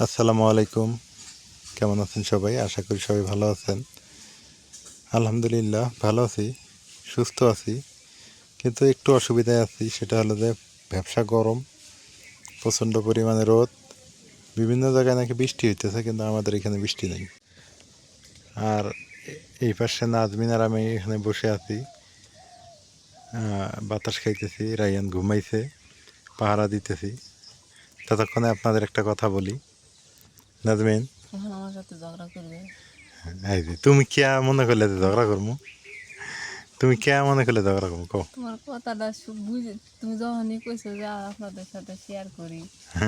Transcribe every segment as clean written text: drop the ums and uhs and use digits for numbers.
আসসালামু আলাইকুম। কেমন আছেন সবাই? আশা করি সবাই ভালো আছেন। আলহামদুলিল্লাহ ভালো আছি, সুস্থ আছি, কিন্তু একটু অসুবিধায় আছি। সেটা হলো যে ব্যবসা গরম, প্রচণ্ড পরিমাণে রোদ, বিভিন্ন জায়গায় নাকি বৃষ্টি হইতেছে, কিন্তু আমাদের এখানে বৃষ্টি নেই। আর এই পাশে নাজমিন আর আমি এখানে বসে আছি, বাতাস খাইতেছি। রায়ান ঘুমাইছে, পাহারা দিতেছি। ততক্ষণে আপনাদের একটা কথা বলি। নাজমিন, এখন আমার সাথে ঝগড়া করবে। এই যে তুমি কে মনে করলে যে ঝগড়া করবো? তুমি কে মনে করলে ঝগড়া করবো কও? তোমার কথাটা বুঝে তুমি যখনই কইছো যে আপনাদের সাথে শেয়ার করি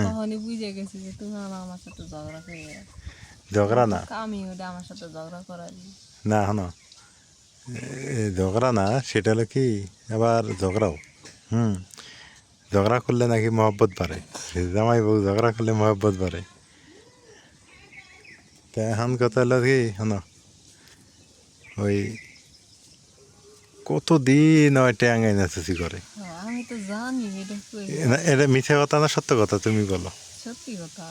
তখনই বুঝে গেছি যে তুমি আমার সাথে ঝগড়া করবে। ঝগড়া না, কামই ওটা আমার সাথে ঝগড়া করারই। না হনো, ঝগড়া না, সেটা হলো কি, আবার ঝগড়াও। হুম, ঝগড়া করলে নাকি মহব্বত বাড়ে। জামাই বউ ঝগড়া করলে মহব্বত বাড়ে। তা এখন কথা হলো কি, শোনো, ওই কতদিন ওই ট্যাঙ্গাই নাচুচি করে। হ্যাঁ, আমি তো জানি এটা কই এটা মিথ্যা কথা না সত্য কথা তুমি বলো? সত্যি কথা।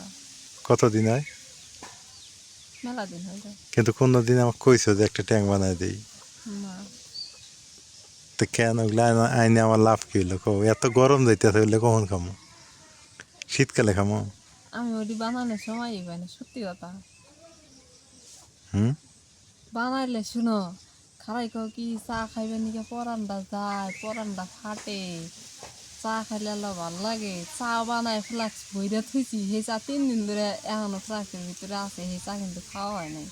কতদিন হয়? মেলা দিন হয়ে যায়। কিন্তু কোনোদিন আমাকে কইছো যে একটা ট্যাঙ্ক বানাই দিই? না, তো কেন ওগুলো আইনে আমার লাভ কি হইলো কও? এত গরম যাইতেছে, ওগুলো কখন খামো? শীতকালে খামো? আমি ওটি বানানোর সময়ই পাই না, সত্যি কথা। হুম, বানাইলে শুনো, খারাই কও কি চা খাইবে নিকে পরানটা যায়, পরানটা ফাটে। চা খাইলে আল্লাহ ভাল লাগে। চা বানায় ফ্লাক্স বইরা থুইছি, সেই চা 3 দিন ধরে এখনো ফ্লাক্সের ভিতরে আছে, সেই চা কিন্তু খাওয়া হয় নাই।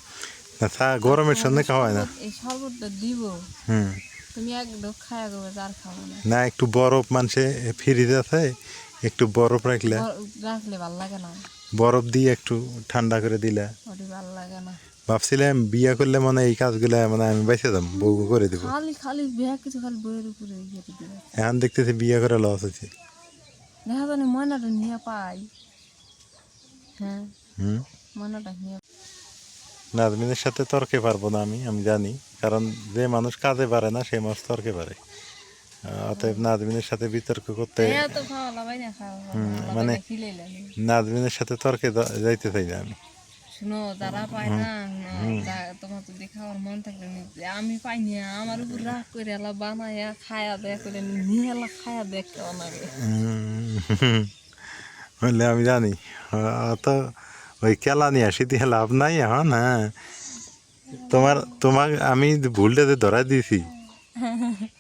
আচ্ছা, আর গরমের তোমার সঙ্গে যে খাওয়ায় না? শরবত, এই শরবতটা দিব, হুম, তুমি এক ঢোক খায়া করবে, আর খাবো না। না একটু বরফ মানুষে ফ্রিজ আছে, একটু বরফ রাখলে, রাখলে ভাল লাগে না, বরফ দিয়ে একটু ঠান্ডা করে দিলে। ওটি ভাল লাগে না। ভাবছিলাম বিয়ে করলে মানে এই কাজগুলো মানে আমি বেঁচে যাম, বউ করে দেবো। খালি খালি বেয়া কিছু খালি বইয়ের উপরে ইয়ে দিবে। এখন দেখতেছি বিয়ে করে লস হচ্ছে। দেখা জানি ময়নাটা নিয়ে পাই। হ্যাঁ, হুম, ময়নাটা নিয়ে নাজমিনের সাথে তর্কে পারবো না আমি জানি, কারণ যে মানুষ কাজে পারে না সেই মানুষ তর্কে পারে। অতএব নাজমিনের সাথে বিতর্ক করতে, তো খাওয়া লাগাই না, খাওয়া মানে লাগাই খিলেইলে নাজমিনের সাথে তর্কে যাইতে চাই না আমি। শুনো, যারা পায় না, তোমার যদি খাওয়ার মন থাকলে আমি পাইনি, আমার উপর রাগ করে এলা বানায়া খায়া দেয়া করে নিয়ে এলা খায়া দেখ কেমন লাগে। বললে আমি জানি, অত ওই কেলা নিয়ে আসি দিয়ে লাভ নাই এখন। হ্যাঁ, তোমার আমি ভুলটা যে ধরা দিয়েছি,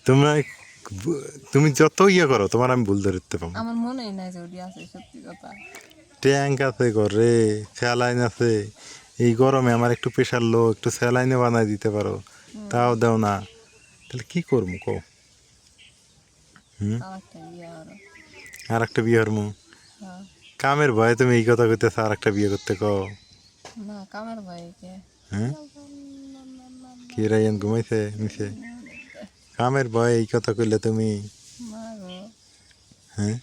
তোমরা তুমি যত ইয়ে করো তোমার আমি ভুল ধরতে পাবো। আমার মনেই নাই যে ওটি আছে, সত্যি কথা। ট্যাঙ্ক আছে ঘরে, স্যালাইন আছে। এই গরমে আমার একটু প্রেশার লো, একটু স্যালাইনে বানাই দিতে পারো, তাও দাও না। তাহলে কি করবো কও? হুম, আর একটা বিয়ে আরো। আর একটা বিয়ে হরমু? হ্যাঁ। কামের ভয়ে তুমি এই কথা কইতেছ আর একটা বিয়ে করতে কও? না, কামের ভাইকে হ্যাঁ, কি রাইয়ান ঘুমাইছে নিচে? কামের ভয়ে এই কথা কইলে তুমি? না গো, হ্যাঁ,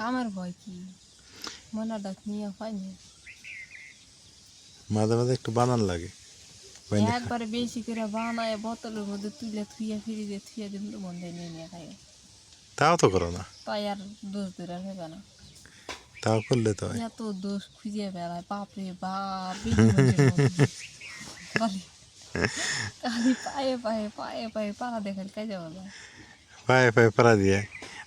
কামের ভয় কি, ময়নাটা নিয়ে পাইনি। মাঝে মাঝে একটু বানান লাগে। বাইন্দে খা, একবারে বেশি করে বানায় বোতলের মধ্যে তুলে থুইয়া ফ্রিজে থুইয়া দিন তো মন নিয়ে নিয়ে খাই। তাও তো করো না। তাই আর দোষ ধরে নেবে না। তাও করলে তো হয়। এত দোষ খুঁজে বেড়ায়, বাপরে বাপ, বেশি মানুষের মতো। খালি খালি পায়ে পায়ে পায়ে পায়ে পাড়া দেখাল কাজ যাওয়া যায়। পায়ে পায়ে পাড়া দিয়ে।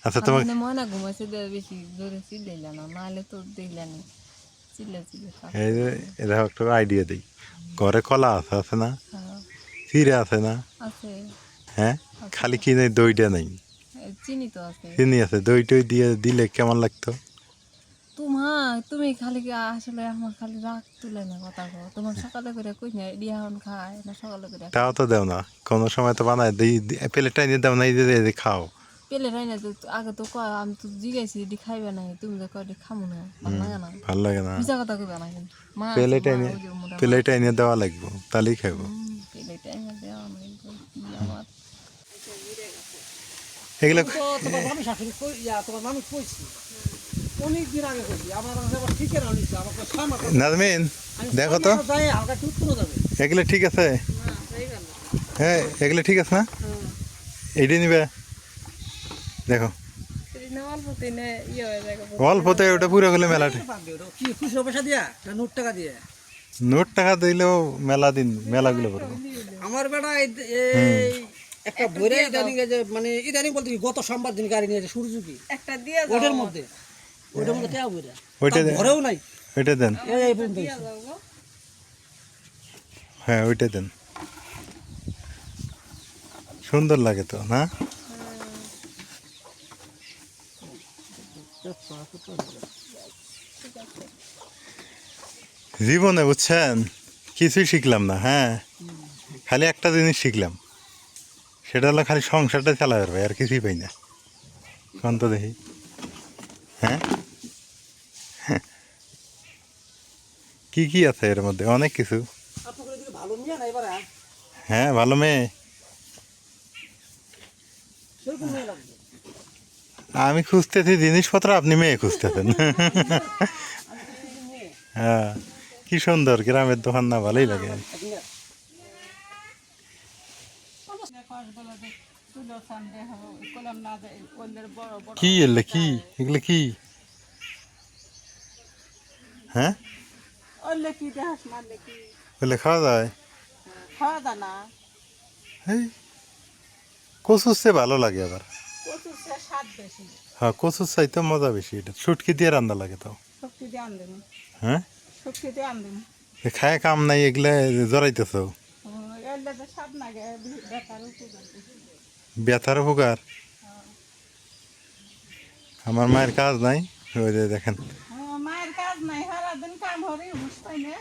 আচ্ছা খালি তোমাকে, এখানে ময়না ঘুমাইছে, বেশি জোরে চিল্লাইলে না, নাহলে তো দেখলেনি চিল্লা চিল্লে এই যে এরা একটা আইডিয়া দিই। ঘরে কলা আছে না? হ্যাঁ, চিড়ে আছে না? আছে হ্যাঁ, আছে। খালি কি নেই, দইটা নেই, চিনি তো আছে। চিনি আছে, দই টই দিয়ে দিলে কেমন লাগতো? তুমি খালি আসলে আমার খালি রাগ তুলে না কথা কো, তোমার সকালে করে কই না এডি এখন খায় না, সকালে করে তাও খায়। তো দেও না, কোনো সময় তো বানায় দিই, প্লেটটা নিয়ে দাও না, এই যে খাও। পেলে রাই না তো আগে তো কয়, আমি তো জিজ্ঞাসি এডি খাইবে না, তুমি তো কয় এডি খামো না, ভালো লাগে না। ভাল লাগে না? মিছা কথা কইবে না কিন্তু। মা আছে, প্লেটে মা এনে, ওই যে মোটা মা। প্লেটে এনে দেওয়া লাগবে, তাহলেই খাইব। পেলে টাইমে দেওয়া নাই তো কি আমার। এগুলো তো তোমার মামি শাশুড়ি তোমার মামি কইছি অনেক দিন আগে কইছি, আমার কাছে আবার ঠিকই না নিচ্ছে আমাকে 6 মাস নাজমিন দেখো তো, যাই হালকা একটু উত্তর যাবে। এগুলো ঠিক আছে? হ্যাঁ, এগুলো ঠিক আছে না? এইটাই নিবে, দেখো। নেওয়া অল্প দিনে ইয়ে হয়ে যায় অল্পতে ওটা পুরো গেলে মেলাটা পারবে ওটা কি খুচরো পয়সা দিয়া না নোট টাকা দিয়ে? নোট টাকা দিলেও মেলা দিন মেলাগুলো পড়বে। আমার বেটা এই একটা বইরে ইদানিং এই যে মানে ইদানিং বলতে কি গত সোমবার দিন গাড়ি নিয়ে সূর্যকি একটা দিয়ে যাও ওটার মধ্যে টাকা বইরা ওইটা ঘরেও নাই ওইটা দেন, এই পর্যন্ত দিয়ে যাও গো। হ্যাঁ ওইটা দেন, সুন্দর লাগে তো না? জীবনে বুঝছেন কিছুই শিখলাম না, হ্যাঁ খালি একটা জিনিস শিখলাম, সেটা হলো খালি সংসারটা চালাতে পারবে, আর কিছুই পাই না। কোন তো দেখি, হ্যাঁ কি কি আছে এর মধ্যে? অনেক কিছু। আপনাদের এদিকে ভালো নিয়ে না এবারে হ্যাঁ ভালো মেয়ে, সেরকম মেয়ে লাগবে। আমি খুঁজতেছি জিনিসপত্র, আপনি মেয়ে খুঁজতেছেন। হ্যাঁ কি সুন্দর গ্রামের দোকান, না ভালোই লাগে। কি এলে কি এগুলো কি? হ্যাঁ ওলে কি দেখাস মারলে কি বলে খাওয়া যায়? খাওয়া দানা এই কচুর চেয়ে ভালো লাগে আবার। কচুর চেয়ে স্বাদ বেশি, হ্যাঁ কচুর চাইতে মজা বেশি, এটা শুটকি দিয়ে রান্না লাগে তাও। শক্তি দিয়ে আনবেন, হ্যাঁ শক্তি দিয়ে আনবেন। এ খায় কাম নাই, এগুলা জড়াইতেছ। এলে তো স্বাদ লাগে বেকার উপকার বেশি। ব্যথার উপকার। আমার মায়ের কাজ নাই, ওই যে দেখেন। মায়ের কাজ নাই, সারাদিন কাম হরে বুঝতে না।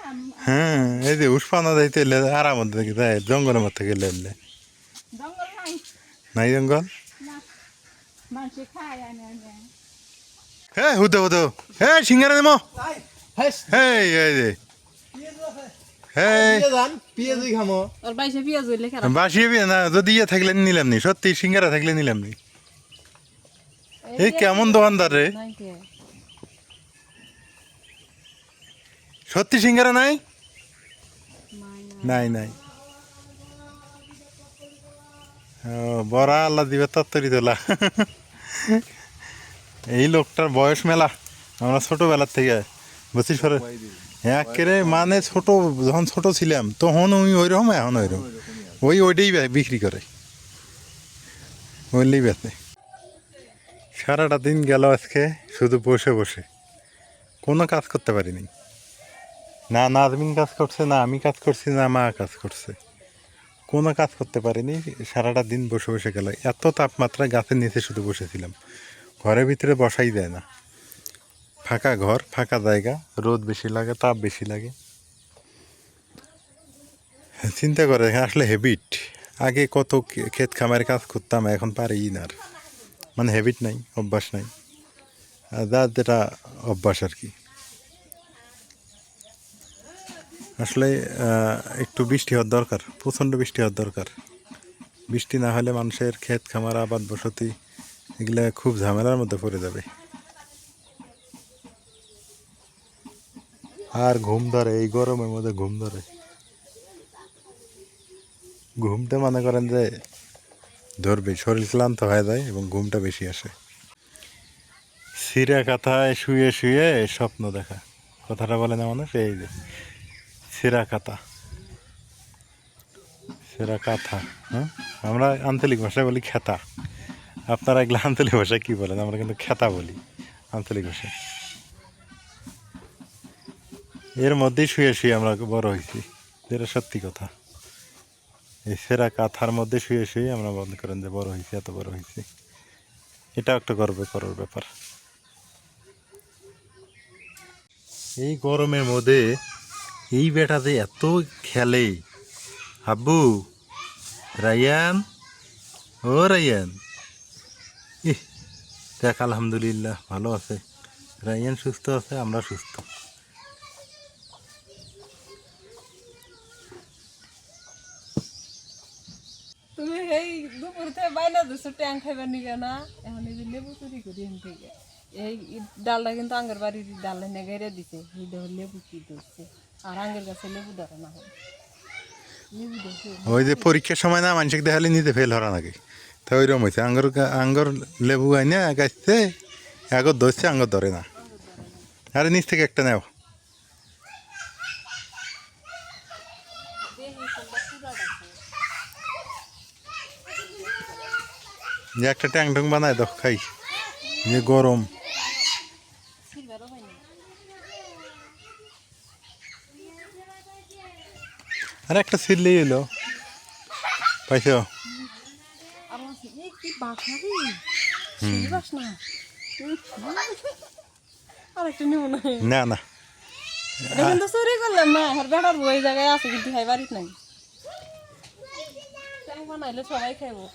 হ্যাঁ এই যে উষ্পানা যাইতে এলে আরাম থেকে যায়, জঙ্গলের মধ্যে গেলে এলে জঙ্গল নাই, নাই জঙ্গল। না মানুষ খায় আনে আনে। হ্যাঁ হুদো হুদো, হ্যাঁ সিঙ্গারা দেবো। হ্যাঁ হেই এই যে হেই পিএজি খামো ওর বাইশে পেঁয়াজ হইলে খারাপ। বাসিয়ে না, যদি ইয়ে থাকলে নিলাম নি, সত্যি সিঙ্গারা থাকলে নিলাম নি। এই কেমন দোকানদার রে, নাই কে সত্যি সিঙ্গারা নাই? নাই নাই নাই। ও বড়া আল্লাহ দিবে তত্তরি তোলা। এই লোকটার বয়স মেলা, আমরা ছোটবেলার থেকে বুঝছি সরে একেবারে মানে ছোট, যখন ছোট ছিলাম তখন ওই ওইরকম, এখন ওইরকম, ওইটাই বিক্রি করে, ওইলেই বেচে। সারাটা দিন গেল আজকে শুধু বসে বসে, কোনো কাজ করতে পারিনি। না নাজমিন কাজ করছে, না আমি কাজ করছি, না মা কাজ করছে, কোনো কাজ করতে পারিনি। সারাটা দিন বসে বসে গেল, এত তাপমাত্রা, গাছের নিচে শুধু বসেছিলাম, ঘরের ভিতরে বসাই দেয় না। ফাঁকা ঘর, ফাঁকা জায়গা, রোদ বেশি লাগে, তাপ বেশি লাগে। চিন্তা করে আসলে হ্যাবিট। আগে কত ক্ষেত খামারে কাজ করতাম, এখন পারি না আর, মানে হ্যাবিট নাই, অভ্যাস নাই, যার যেটা অভ্যাস আর কি। আসলে একটু বৃষ্টি হওয়ার দরকার, প্রচণ্ড বৃষ্টি হওয়ার দরকার। বৃষ্টি না হলে মানুষের ক্ষেত খামার, আবাদ বসতি এগুলো খুব ঝামেলার মধ্যে পড়ে যাবে। আর ঘুম ধরে, এই গরমের মধ্যে ঘুম ধরে, ঘুমতে মনে করেন যে ধরবে, শরীর ক্লান্ত হয়ে যায় এবং ঘুমটা বেশি আসে। ছিঁড়া কাঁথায় শুয়ে শুয়ে স্বপ্ন দেখা, কথাটা বলে না মানুষ, এই যে ছিঁড়া কাঁথা, ছিঁড়া কাঁথা। হ্যাঁ আমরা আঞ্চলিক ভাষায় বলি খেতা, আপনারা এগুলো আঞ্চলিক ভাষায় কী বলেন? আমরা কিন্তু খেতা বলি আঞ্চলিক ভাষায়। এর মধ্যেই শুয়ে শুয়ে আমরা বড় হয়েছি, যেটা সত্যি কথা। এই সেরা কাঁথার মধ্যে শুয়ে শুয়ে আমরা মনে করেন যে বড় হয়েছি, এত বড় হয়েছি, এটা একটা গর্ব করার ব্যাপার। এই গরমের মধ্যে এই বেটা যে এত খেলে, আব্বু রায়ান, ও রায়ান, ইহ দেখ আলহামদুলিল্লাহ ভালো আছে, রায়ান সুস্থ আছে, আমরা সুস্থ। তুমি এই দুপুর থেকে বাইনা দিছো ট্যাং খাইবার নিকে না, এখন এই যে লেবু চুরি করি এখান থেকে। এই ডালটা কিন্তু আঙ্গের বাড়ির ডাল এনে গেড়ে দিছে, এই দেখো লেবু কি ধরছে, আর আঙ্গের কাছে লেবু ধরে না হয়, লেবু ধরছে। ওই যে পরীক্ষার সময় না মানুষকে দেখালে নিতে ফেল হরা নাকি, তা ওইরকম হয়েছে। আঙ্গর লেবু আইনা গাছতে আগর ধরছে আঙর ধরে না। আরে নিচ থেকে একটা নেও। যে একটা ট্যাং টং বানায় দাও খাই, যে গরম। আর একটা ছিললেই এলো, পাইছো? কি বাসনা রে, সেই বাসনা। আরেকটা নেব না, না না, এটা কিন্তু চুরি করলাম না, আর বেটার বই জায়গায় আছে কিন্তু খাই বাড়িতে নাই, বানাইলে সবাই খাইবো।